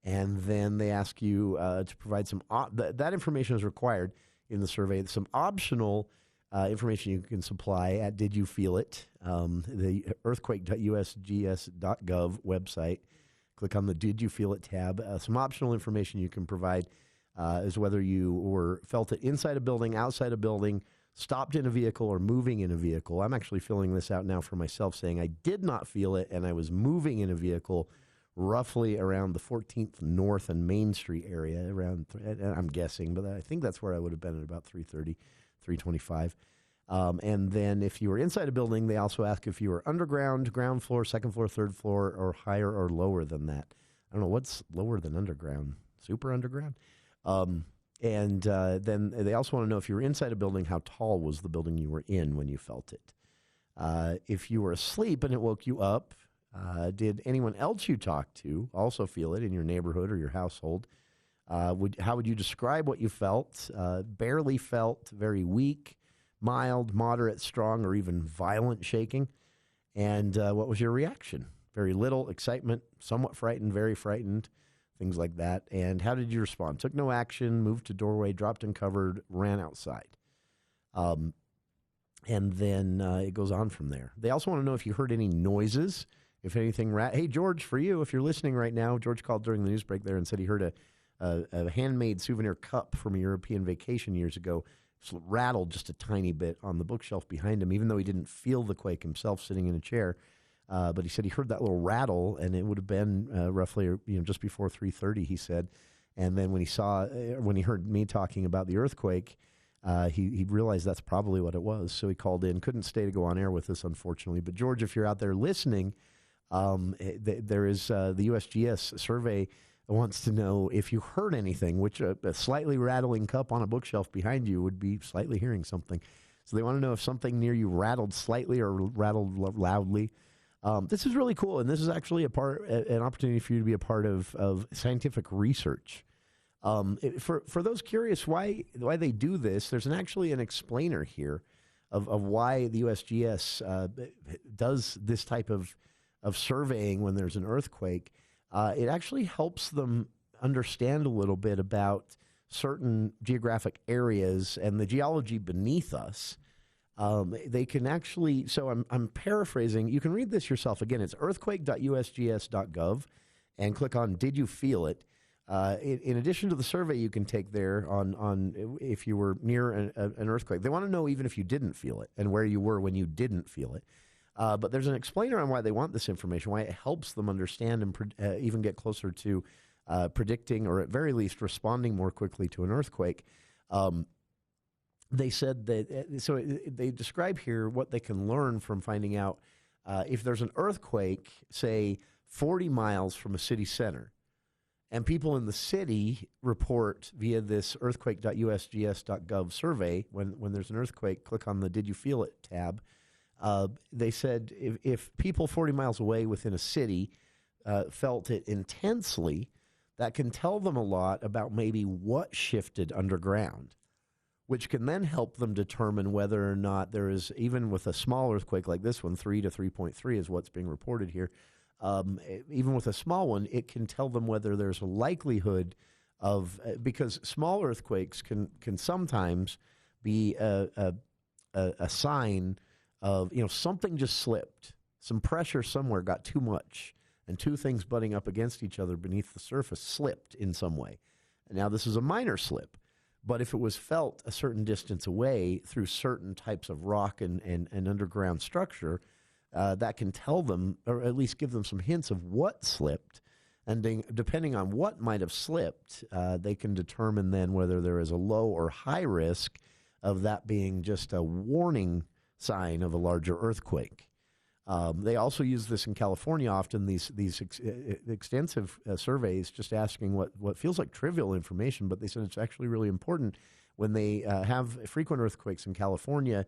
And then they ask you to provide some that information is required in the survey. Some optional information you can supply at Did You Feel It? The earthquake.usgs.gov website. Click on the Did You Feel It tab. Some optional information you can provide is whether you felt it inside a building, outside a building, stopped in a vehicle, or moving in a vehicle. I'm actually filling this out now for myself, saying I did not feel it, and I was moving in a vehicle roughly around the 14th North and Main Street area, around, I'm guessing, but I think that's where I would have been at about 3:30, 3:25. And then if you were inside a building, they also ask if you were underground, ground floor, second floor, third floor, or higher or lower than that. I don't know, what's lower than underground? Super underground? And then they also want to know if you were inside a building, how tall was the building you were in when you felt it? If you were asleep and it woke you up, did anyone else you talked to also feel it in your neighborhood or your household? How would you describe what you felt? Barely felt, very weak, mild, moderate, strong, or even violent shaking? And what was your reaction? Very little, excitement, somewhat frightened, very frightened, things like that. And how did you respond? Took no action, moved to doorway, dropped and covered, ran outside. And then it goes on from there. They also want to know if you heard any noises. If anything, hey, George, for you, if you're listening right now, George called during the news break there and said he heard a handmade souvenir cup from a European vacation years ago rattled just a tiny bit on the bookshelf behind him, even though he didn't feel the quake himself sitting in a chair. But he said he heard that little rattle, and it would have been roughly just before 3:30, he said. And then when he heard me talking about the earthquake, he realized that's probably what it was. So he called in, couldn't stay to go on air with us, unfortunately. But George, if you're out there listening, there is the USGS survey wants to know if you heard anything, which a slightly rattling cup on a bookshelf behind you would be slightly hearing something. So they want to know if something near you rattled slightly or rattled loudly. This is really cool, and this is actually an opportunity for you to be a part of scientific research. For those curious why they do this, there's actually an explainer here of why the USGS does this type of surveying when there's an earthquake. It actually helps them understand a little bit about certain geographic areas and the geology beneath us. They can actually, so I'm paraphrasing. You can read this yourself. Again, it's earthquake.usgs.gov and click on Did You Feel It? In addition to the survey you can take there on if you were near an earthquake. They want to know even if you didn't feel it and where you were when you didn't feel it. But there's an explainer on why they want this information, why it helps them understand and even get closer to predicting or at very least responding more quickly to an earthquake. They said that, so they describe here what they can learn from finding out if there's an earthquake, say 40 miles from a city center, and people in the city report via this earthquake.usgs.gov survey, when there's an earthquake, click on the Did You Feel It tab. They said if people 40 miles away within a city felt it intensely, that can tell them a lot about maybe what shifted underground, which can then help them determine whether or not there is, even with a small earthquake like this one, 3 to 3.3 is what's being reported here. Even with a small one, it can tell them whether there's a likelihood of, because small earthquakes can sometimes be a sign of, something just slipped. Some pressure somewhere got too much, and two things butting up against each other beneath the surface slipped in some way. And now this is a minor slip. But if it was felt a certain distance away through certain types of rock and underground structure, that can tell them, or at least give them some hints of what slipped. And depending on what might have slipped, they can determine then whether there is a low or high risk of that being just a warning sign of a larger earthquake. They also use this in California often, these extensive surveys, just asking what feels like trivial information, but they said it's actually really important. When they have frequent earthquakes in California,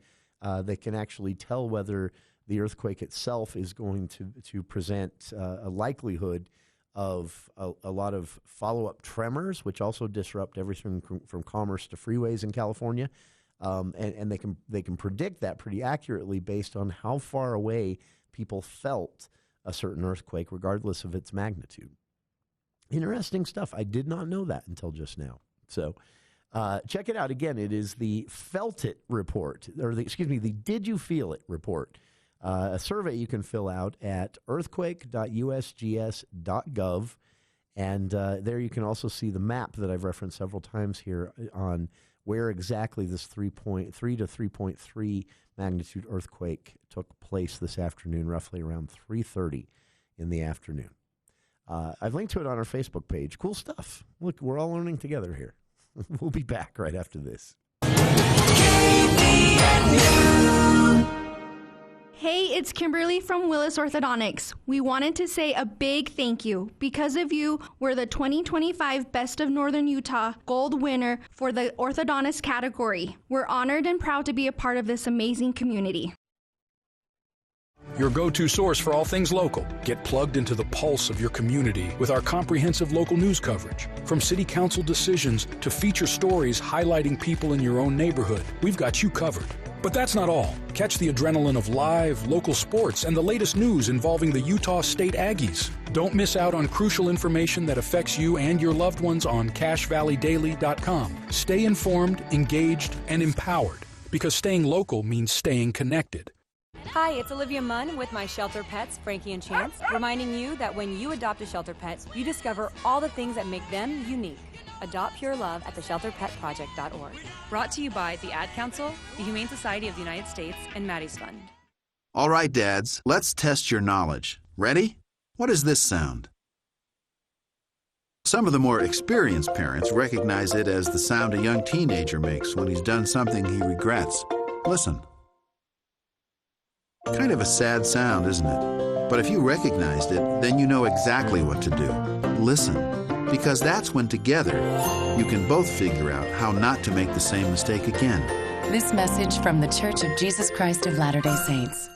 they can actually tell whether the earthquake itself is going to present a likelihood of a lot of follow-up tremors, which also disrupt everything from commerce to freeways in California. And they can predict that pretty accurately based on how far away people felt a certain earthquake, regardless of its magnitude. Interesting stuff. I did not know that until just now. So check it out. Again, it is the Felt It report, or the Did You Feel It report. A survey you can fill out at earthquake.usgs.gov. And there you can also see the map that I've referenced several times here on where exactly this 3.3 to 3.3 magnitude earthquake took place this afternoon, roughly around 3:30 in the afternoon. I've linked to it on our Facebook page. Cool stuff. Look, we're all learning together here. We'll be back right after this. Hey, it's Kimberly from Willis Orthodontics. We wanted to say a big thank you. Because of you, we're the 2025 Best of Northern Utah Gold winner for the orthodontist category. We're honored and proud to be a part of this amazing community. Your go-to source for all things local. Get plugged into the pulse of your community with our comprehensive local news coverage. From city council decisions to feature stories highlighting people in your own neighborhood, we've got you covered. But that's not all. Catch the adrenaline of live, local sports and the latest news involving the Utah State Aggies. Don't miss out on crucial information that affects you and your loved ones on CashValleyDaily.com. Stay informed, engaged, and empowered, because staying local means staying connected. Hi, it's Olivia Munn with my shelter pets, Frankie and Chance, reminding you that when you adopt a shelter pet, you discover all the things that make them unique. Adopt pure love at theshelterpetproject.org. Brought to you by the Ad Council, the Humane Society of the United States, and Maddie's Fund. All right, dads, let's test your knowledge. Ready? What does this sound? Some of the more experienced parents recognize it as the sound a young teenager makes when he's done something he regrets. Listen. Kind of a sad sound, isn't it? But if you recognized it, then you know exactly what to do. Listen. Because that's when together you can both figure out how not to make the same mistake again. This message from the Church of Jesus Christ of Latter-day Saints.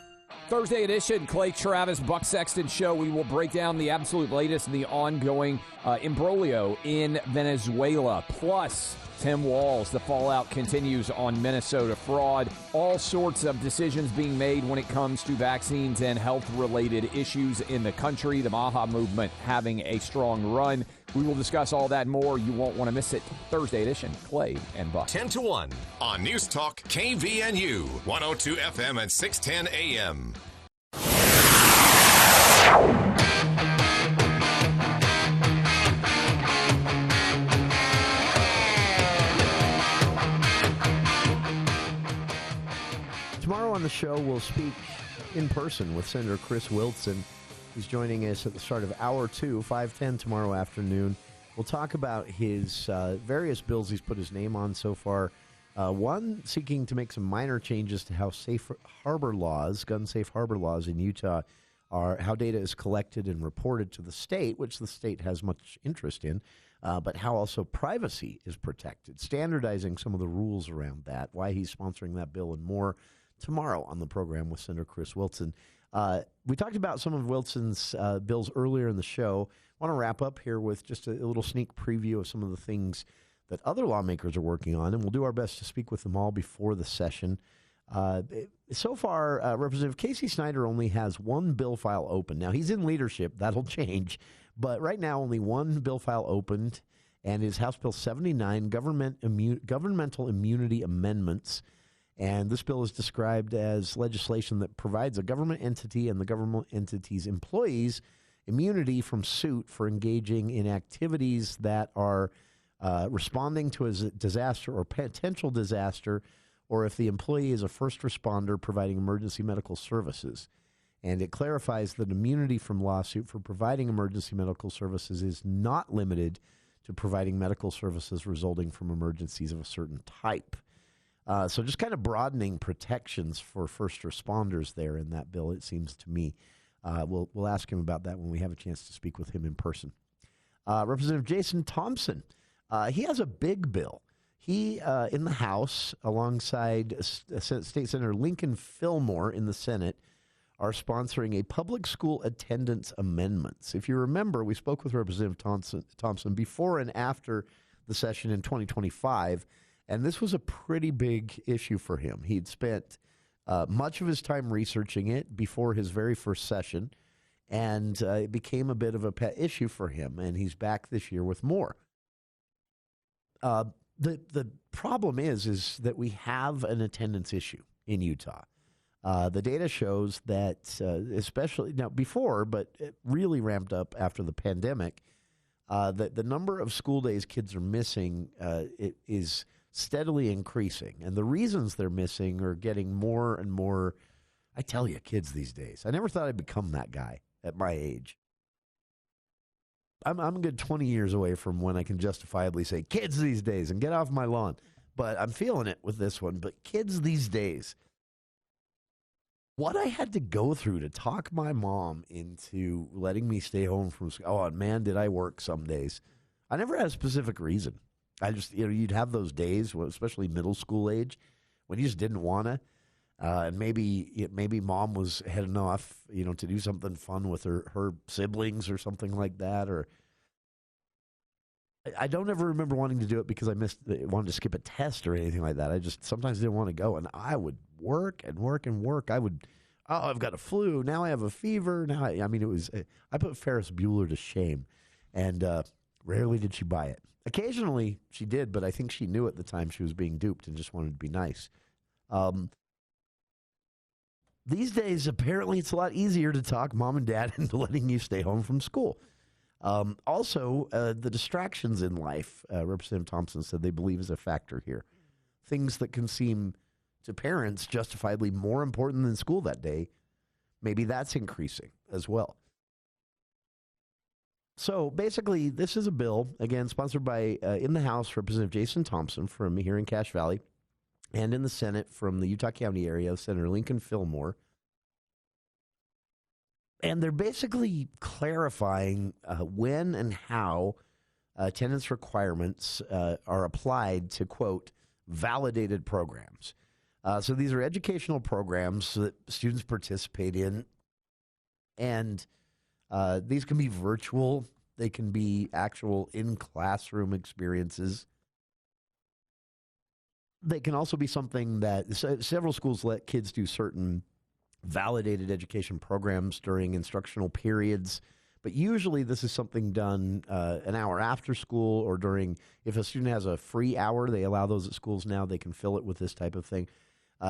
Thursday edition, Clay Travis, Buck Sexton Show. We will break down the absolute latest in the ongoing imbroglio in Venezuela. Plus, Tim Walz, the fallout continues on Minnesota fraud. All sorts of decisions being made when it comes to vaccines and health-related issues in the country. The Maha movement having a strong run. We will discuss all that and more. You won't want to miss it. Thursday edition, Clay and Buck. 10 to 1 on News Talk KVNU, 102 FM and 610 AM. Tomorrow on the show, we'll speak in person with Senator Chris Wilson. He's joining us at the start of Hour 2, 5:10 tomorrow afternoon. We'll talk about his various bills he's put his name on so far. One seeking to make some minor changes to how safe harbor laws, gun safe harbor laws in Utah, are, how data is collected and reported to the state, which the state has much interest in, but how also privacy is protected, standardizing some of the rules around that, why he's sponsoring that bill and more tomorrow on the program with Senator Chris Wilson. We talked about some of Wilson's bills earlier in the show. I want to wrap up here with just a little sneak preview of some of the things that other lawmakers are working on, and we'll do our best to speak with them all before the session. So far, Representative Casey Snyder only has one bill file open. Now, he's in leadership. That'll change. But right now, only one bill file opened, and is House Bill 79, Governmental Immunity Amendments. And this bill is described as legislation that provides a government entity and the government entity's employees immunity from suit for engaging in activities that are responding to a disaster or potential disaster, or if the employee is a first responder providing emergency medical services. And it clarifies that immunity from lawsuit for providing emergency medical services is not limited to providing medical services resulting from emergencies of a certain type. So just kind of broadening protections for first responders there in that bill, it seems to me. We'll ask him about that when we have a chance to speak with him in person. Representative Jason Thompson, he has a big bill. He, in the House, alongside State Senator Lincoln Fillmore in the Senate, are sponsoring a public school attendance amendments. If you remember, we spoke with Representative Thompson before and after the session in 2025, and this was a pretty big issue for him. He'd spent much of his time researching it before his very first session, and it became a bit of a pet issue for him, and he's back this year with more. The problem is that we have an attendance issue in Utah. The data shows that, especially now before, but it really ramped up after the pandemic, that the number of school days kids are missing it is steadily increasing. And the reasons they're missing are getting more and more. I tell you, kids these days. I never thought I'd become that guy at my age. I'm a good 20 years away from when I can justifiably say kids these days and get off my lawn. But I'm feeling it with this one. But kids these days, what I had to go through to talk my mom into letting me stay home from school. Oh, man, did I work some days. I never had a specific reason. I just, you'd have those days, especially middle school age, when you just didn't want to. And maybe mom was heading off, to do something fun with her siblings or something like that. Or I don't ever remember wanting to do it because I wanted to skip a test or anything like that. I just sometimes didn't want to go, and I would work and work and work. I've got a flu. Now I have a fever. Now I put Ferris Bueller to shame, and rarely did she buy it. Occasionally she did, but I think she knew at the time she was being duped and just wanted to be nice. These days, apparently, it's a lot easier to talk mom and dad into letting you stay home from school. Also, the distractions in life, Representative Thompson said they believe is a factor here. Things that can seem to parents justifiably more important than school that day, maybe that's increasing as well. So basically, this is a bill, again, sponsored by, in the House, Representative Jason Thompson from here in Cache Valley, and in the Senate from the Utah County area, Senator Lincoln Fillmore. And they're basically clarifying when and how attendance requirements are applied to, quote, validated programs. So these are educational programs that students participate in, and these can be virtual. They can be actual in-classroom experiences. They can also be something that several schools let kids do certain validated education programs during instructional periods. But usually this is something done an hour after school or during, if a student has a free hour, they allow those at schools now, they can fill it with this type of thing.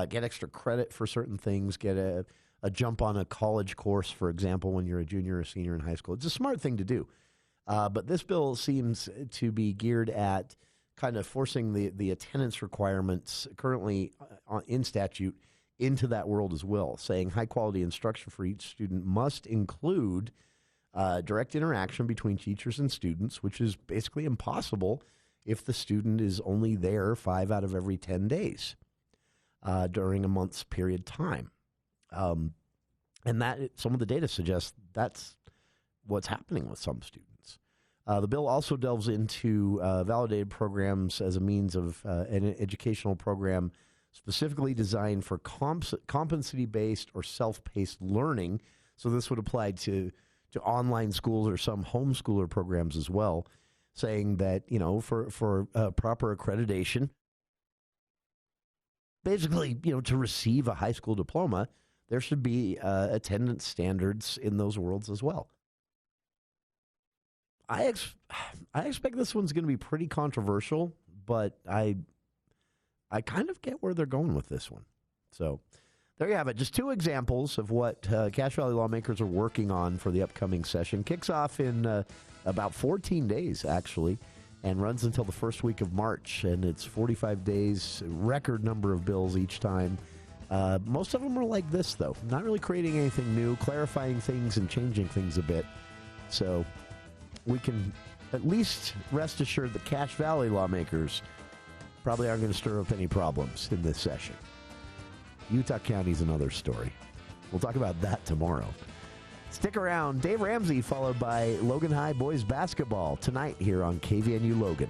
Get extra credit for certain things, get a jump on a college course, for example, when you're a junior or senior in high school. It's a smart thing to do. But this bill seems to be geared at kind of forcing the attendance requirements currently in statute into that world as well, saying high-quality instruction for each student must include direct interaction between teachers and students, which is basically impossible if the student is only there 5 out of every 10 days during a month's period time. And that some of the data suggests that's what's happening with some students. The bill also delves into validated programs as a means of an educational program specifically designed for competency-based or self-paced learning. So this would apply to online schools or some homeschooler programs as well, saying that, you know, for proper accreditation, basically, you know, to receive a high school diploma, there should be attendance standards in those worlds as well. I expect this one's going to be pretty controversial, but I kind of get where they're going with this one. So there you have it. Just 2 examples of what Cache Valley lawmakers are working on for the upcoming session. Kicks off in about 14 days, actually, and runs until the first week of March. And it's 45 days, record number of bills each time. Most of them are like this, though. Not really creating anything new, clarifying things and changing things a bit. So we can at least rest assured that Cache Valley lawmakers probably aren't going to stir up any problems in this session. Utah County's another story. We'll talk about that tomorrow. Stick around. Dave Ramsey followed by Logan High boys basketball tonight here on KVNU Logan.